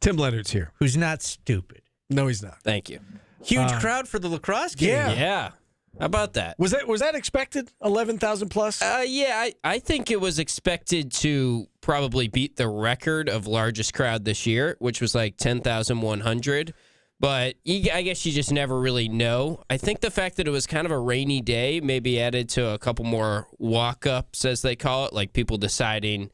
Tim Leonard's here. Who's not stupid. No, he's not. Thank you. Huge crowd for the lacrosse game. Yeah. How about that? Was that expected? 11,000 plus? Yeah, I think it was expected to probably beat the record of largest crowd this year, which was like 10,100. But I guess you just never really know. I think the fact that it was kind of a rainy day maybe added to a couple more walk-ups, as they call it, like people deciding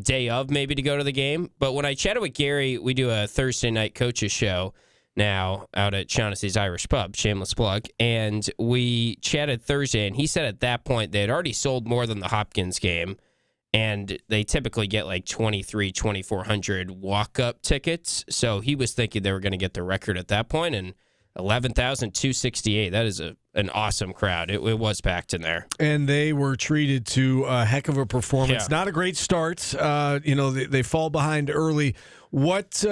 day of maybe to go to the game. But when I chatted with Gary, we do a Thursday night coaches show now out at Shaughnessy's Irish Pub, shameless plug, and we chatted Thursday, and he said at that point they had already sold more than the Hopkins game, and they typically get like 2,400 walk-up tickets, so he was thinking they were going to get the record at that point, and 11,268, that is an awesome crowd. It was packed in there. And they were treated to a heck of a performance. Yeah. Not a great start. They fall behind early. What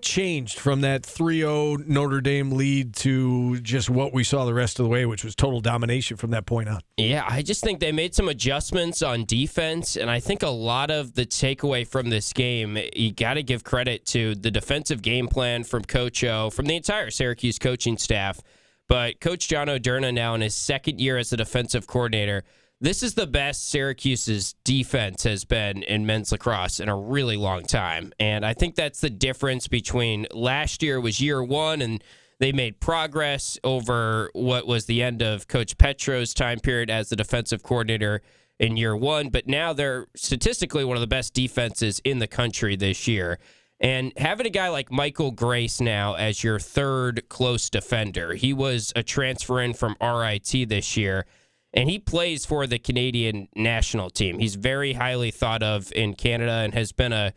changed from that 3-0 Notre Dame lead to just what we saw the rest of the way, which was total domination from that point on? Yeah, I just think they made some adjustments on defense, and I think a lot of the takeaway from this game, you got to give credit to the defensive game plan from Coach O, from the entire Syracuse coaching staff. But Coach John O'Derna now in his second year as the defensive coordinator, this is the best Syracuse's defense has been in men's lacrosse in a really long time. And I think that's the difference between last year was year one, and they made progress over what was the end of Coach Petro's time period as the defensive coordinator in year one. But now they're statistically one of the best defenses in the country this year. And having a guy like Michael Grace now as your third close defender, he was a transfer in from RIT this year, and he plays for the Canadian national team. He's very highly thought of in Canada and has been a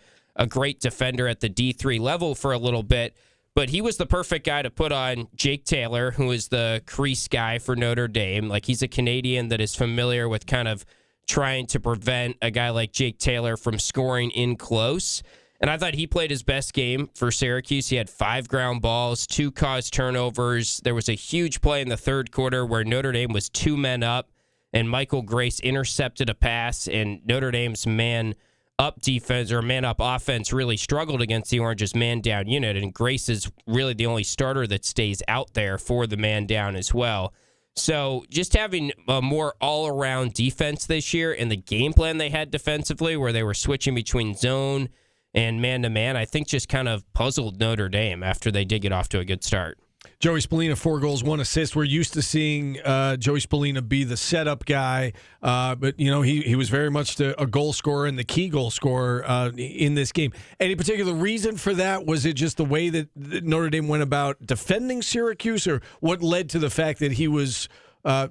great defender at the D3 level for a little bit. But he was the perfect guy to put on Jake Taylor, who is the crease guy for Notre Dame. Like, he's a Canadian that is familiar with kind of trying to prevent a guy like Jake Taylor from scoring in close. And I thought he played his best game for Syracuse. He had 5 ground balls, 2 caused turnovers. There was a huge play in the third quarter where Notre Dame was 2 men up, and Michael Grace intercepted a pass, and Notre Dame's man-up defense or man-up offense really struggled against the Orange's man-down unit, and Grace is really the only starter that stays out there for the man-down as well. So just having a more all-around defense this year and the game plan they had defensively where they were switching between zone and man-to-man, I think just kind of puzzled Notre Dame after they did get off to a good start. Joey Spallina, 4 goals, 1 assist. We're used to seeing Joey Spallina be the setup guy, but he was very much a goal scorer and the key goal scorer in this game. Any particular reason for that? Was it just the way that Notre Dame went about defending Syracuse, or what led to the fact that he was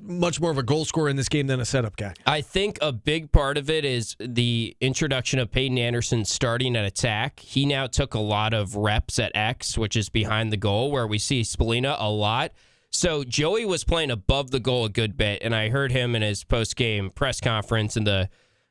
much more of a goal scorer in this game than a setup guy? I think a big part of it is the introduction of Peyton Anderson starting at attack. He now took a lot of reps at X, which is behind the goal, where we see Spellina a lot. So Joey was playing above the goal a good bit, and I heard him in his post-game press conference in the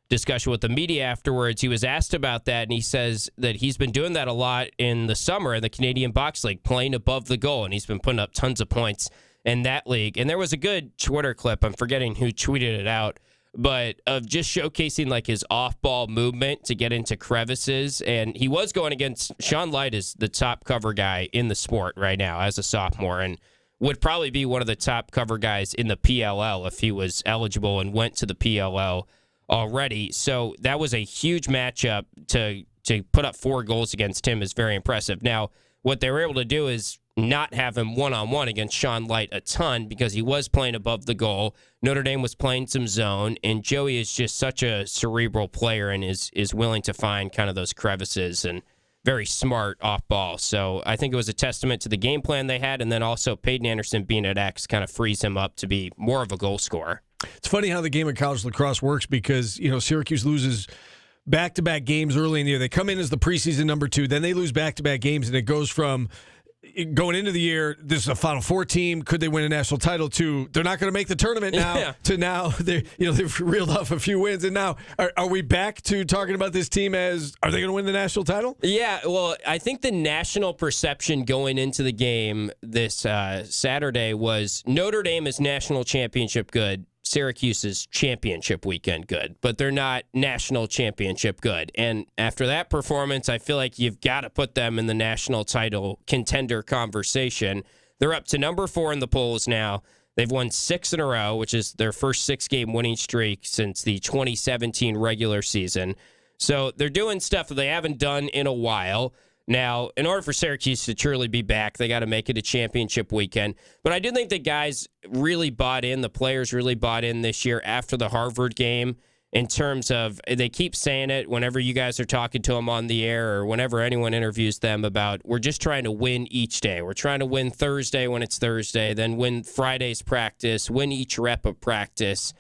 discussion with the media afterwards. He was asked about that, and he says that he's been doing that a lot in the summer in the Canadian Box League, playing above the goal, and he's been putting up tons of points in that league. And there was a good Twitter clip, I'm forgetting who tweeted it out, but of just showcasing like his off-ball movement to get into crevices. And he was going against Sean Light, is the top cover guy in the sport right now as a sophomore, and would probably be one of the top cover guys in the PLL if he was eligible and went to the PLL already. So that was a huge matchup. To put up 4 goals against him is very impressive. Now, what they were able to do is not have him one-on-one against Sean Light a ton because he was playing above the goal. Notre Dame was playing some zone, and Joey is just such a cerebral player and is willing to find kind of those crevices and very smart off ball. So I think it was a testament to the game plan they had, and then also Peyton Anderson being at X kind of frees him up to be more of a goal scorer. It's funny how the game of college lacrosse works because, Syracuse loses back-to-back games early in the year. They come in as the preseason number 2, then they lose back-to-back games, and it goes from going into the year, this is a Final Four team. Could they win a national title? To they're not going to make the tournament now. Yeah. To now, they've reeled off a few wins, and now are we back to talking about this team as are they going to win the national title? Yeah, well, I think the national perception going into the game this Saturday was Notre Dame is national championship good. Syracuse's championship weekend good, but they're not national championship good. And after that performance, I feel like you've got to put them in the national title contender conversation. They're up to number 4 in the polls now. They've won 6 in a row, which is their first 6-game winning streak since the 2017 regular season. So they're doing stuff that they haven't done in a while. Now, in order for Syracuse to truly be back, they got to make it a championship weekend. But I do think the guys really bought in, the players really bought in this year after the Harvard game in terms of, they keep saying it whenever you guys are talking to them on the air or whenever anyone interviews them about, we're just trying to win each day. We're trying to win Thursday when it's Thursday, then win Friday's practice, win each rep of practice.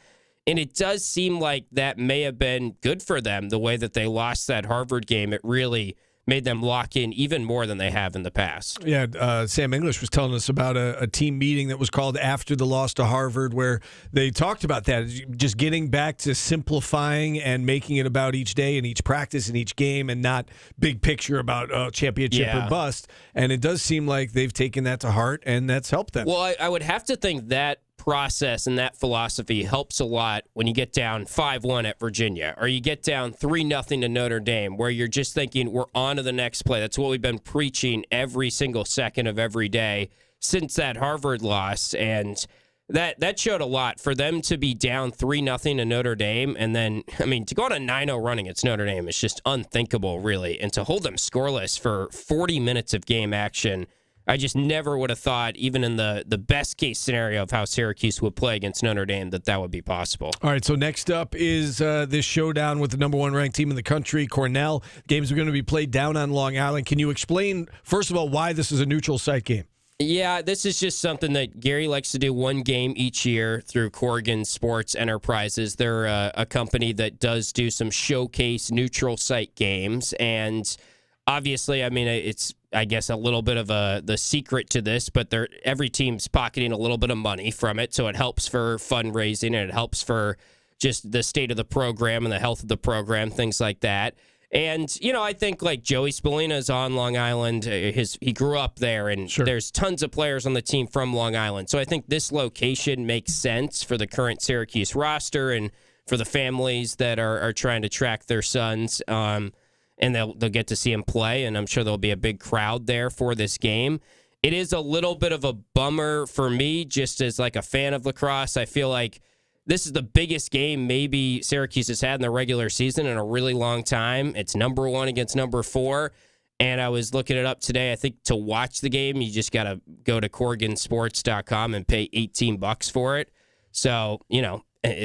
And it does seem like that may have been good for them, the way that they lost that Harvard game. It really made them lock in even more than they have in the past. Yeah, Sam English was telling us about a team meeting that was called after the loss to Harvard where they talked about that, just getting back to simplifying and making it about each day and each practice and each game and not big picture about championship or bust. And it does seem like they've taken that to heart, and that's helped them. Well, I would have to think that process and that philosophy helps a lot when you get down 5-1 at Virginia or you get down 3-0 to Notre Dame, where you're just thinking we're on to the next play. That's what we've been preaching every single second of every day since that Harvard loss, and that showed a lot. For them to be down 3-0 to Notre Dame, and then, I mean, to go on a 9-0 run against Notre Dame is just unthinkable, really, and to hold them scoreless for 40 minutes of game action, I just never would have thought, even in the best case scenario of how Syracuse would play against Notre Dame, that would be possible. All right, so next up is this showdown with the number 1 ranked team in the country, Cornell. Games are going to be played down on Long Island. Can you explain, first of all, why this is a neutral site game? Yeah, this is just something that Gary likes to do, one game each year through Corrigan Sports Enterprises. They're a company that does do some showcase neutral site games, and obviously, I mean, it's, I guess, a little bit of the secret to this, but every team's pocketing a little bit of money from it, so it helps for fundraising, and it helps for just the state of the program and the health of the program, things like that. And, you know, I think like Joey Spellina is on Long Island. He grew up there, and there's tons of players on the team from Long Island. So I think this location makes sense for the current Syracuse roster and for the families that are trying to track their sons. And they'll get to see him play, and I'm sure there'll be a big crowd there for this game. It is a little bit of a bummer for me, just as like a fan of lacrosse. I feel like this is the biggest game maybe Syracuse has had in the regular season in a really long time. It's number 1 against number 4, and I was looking it up today. I think to watch the game, you just got to go to CorriganSports.com and pay $18 for it. So, you know,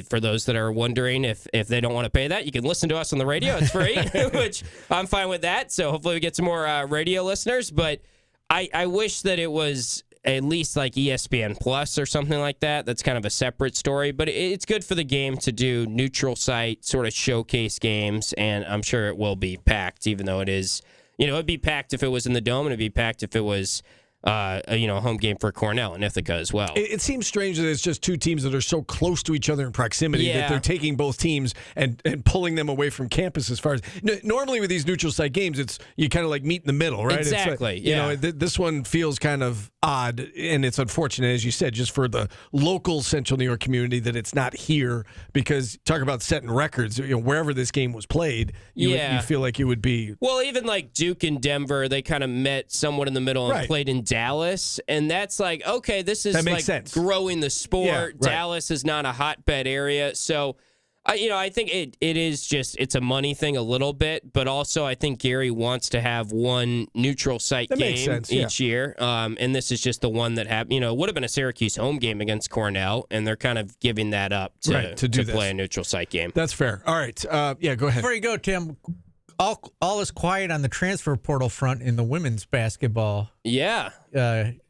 for those that are wondering if they don't want to pay that, you can listen to us on the radio. It's free, which I'm fine with that. So hopefully we get some more radio listeners. But I wish that it was at least like ESPN Plus or something like that. That's kind of a separate story. But it's good for the game to do neutral site sort of showcase games. And I'm sure it will be packed, even though it is, you know, it'd be packed if it was in the Dome, and it'd be packed if it was a home game for Cornell and Ithaca as well. It seems strange that it's just two teams that are so close to each other in proximity that they're taking both teams and pulling them away from campus as far as... Normally with these neutral site games, it's you kind of like meet in the middle, right? Exactly, it's like, this one feels kind of odd, and it's unfortunate, as you said, just for the local Central New York community that it's not here, because talk about setting records, wherever this game was played, you feel like it would be... Well, even like Duke and Denver, they kind of met somewhat in the middle and played in Dallas, and that's like, okay, this is like sense. Growing the sport. Yeah, right. Dallas is not a hotbed area, so I think it is just, it's a money thing a little bit, but also I think Gary wants to have one neutral site game each year, and this is just the one that happened. It would have been a Syracuse home game against Cornell, and they're kind of giving that up to play a neutral site game. That's fair. All right, go ahead. Before you go, Tim. All is quiet on the transfer portal front in the women's basketball. Yeah. And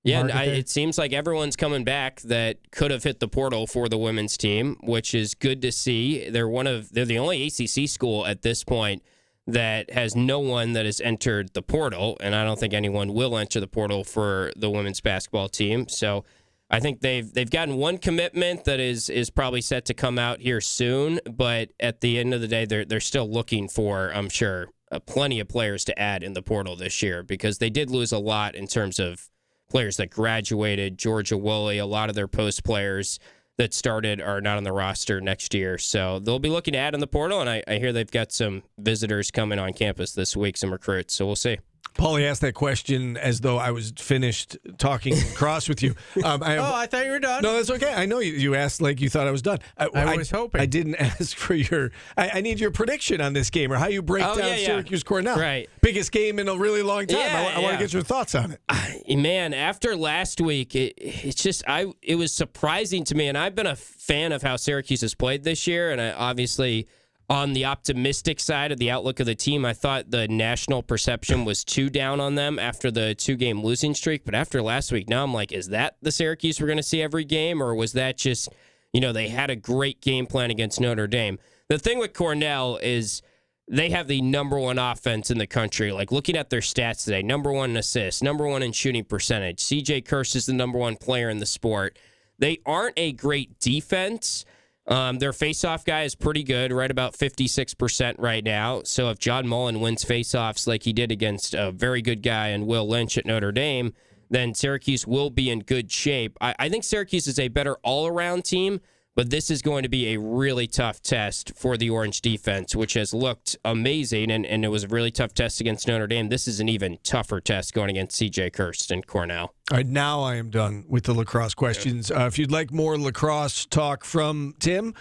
it seems like everyone's coming back that could have hit the portal for the women's team, which is good to see. They're the only ACC school at this point that has no one that has entered the portal, and I don't think anyone will enter the portal for the women's basketball team. So I think they've gotten one commitment that is probably set to come out here soon, but at the end of the day, they're still looking for, I'm sure, plenty of players to add in the portal this year, because they did lose a lot in terms of players that graduated. Georgia Woolley, a lot of their post players that started are not on the roster next year. So they'll be looking to add in the portal, and I hear they've got some visitors coming on campus this week, some recruits. So we'll see. Paulie asked that question as though I was finished talking cross with you. I thought you were done. No, that's okay. I know you asked like you thought I was done. I was hoping. I didn't ask for your. I need your prediction on this game or how you break down Syracuse Cornell. Right. Biggest game in a really long time. I want to get your thoughts on it. Man, after last week, it was surprising to me, and I've been a fan of how Syracuse has played this year, and I obviously. On the optimistic side of the outlook of the team, I thought the national perception was too down on them after the 2-game losing streak. But after last week, now I'm like, is that the Syracuse we're going to see every game? Or was that just, they had a great game plan against Notre Dame? The thing with Cornell is they have the number one offense in the country. Like looking at their stats today, number one in assists, number one in shooting percentage. CJ Kirst is the number one player in the sport. They aren't a great defense. Their faceoff guy is pretty good, right about 56% right now. So if John Mullen wins faceoffs like he did against a very good guy in Will Lynch at Notre Dame, then Syracuse will be in good shape. I think Syracuse is a better all-around team, but this is going to be a really tough test for the Orange defense, which has looked amazing, and it was a really tough test against Notre Dame. This is an even tougher test going against CJ Kirst and Cornell. All right, now I am done with the lacrosse questions. If you'd like more lacrosse talk from Tim,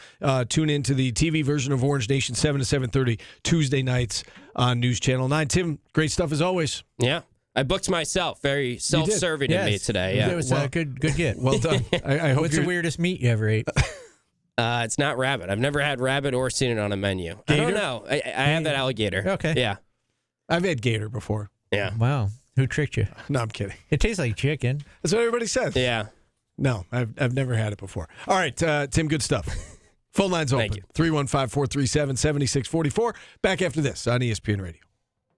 tune into the TV version of Orange Nation, 7 to 7:30 Tuesday nights on News Channel 9. Tim, great stuff as always. Yeah. I booked myself. Very self-serving of me today. Yeah. It was a good get. Well done. I hope What's the weirdest meat you ever ate? It's not rabbit. I've never had rabbit or seen it on a menu. Gator? I don't know. I have that alligator. Okay. Yeah. I've had gator before. Yeah. Wow. Who tricked you? No, I'm kidding. It tastes like chicken. That's what everybody says. Yeah. No, I've never had it before. All right, Tim, good stuff. Phone lines open. Thank you. 315-437-7644. Back after this on ESPN Radio.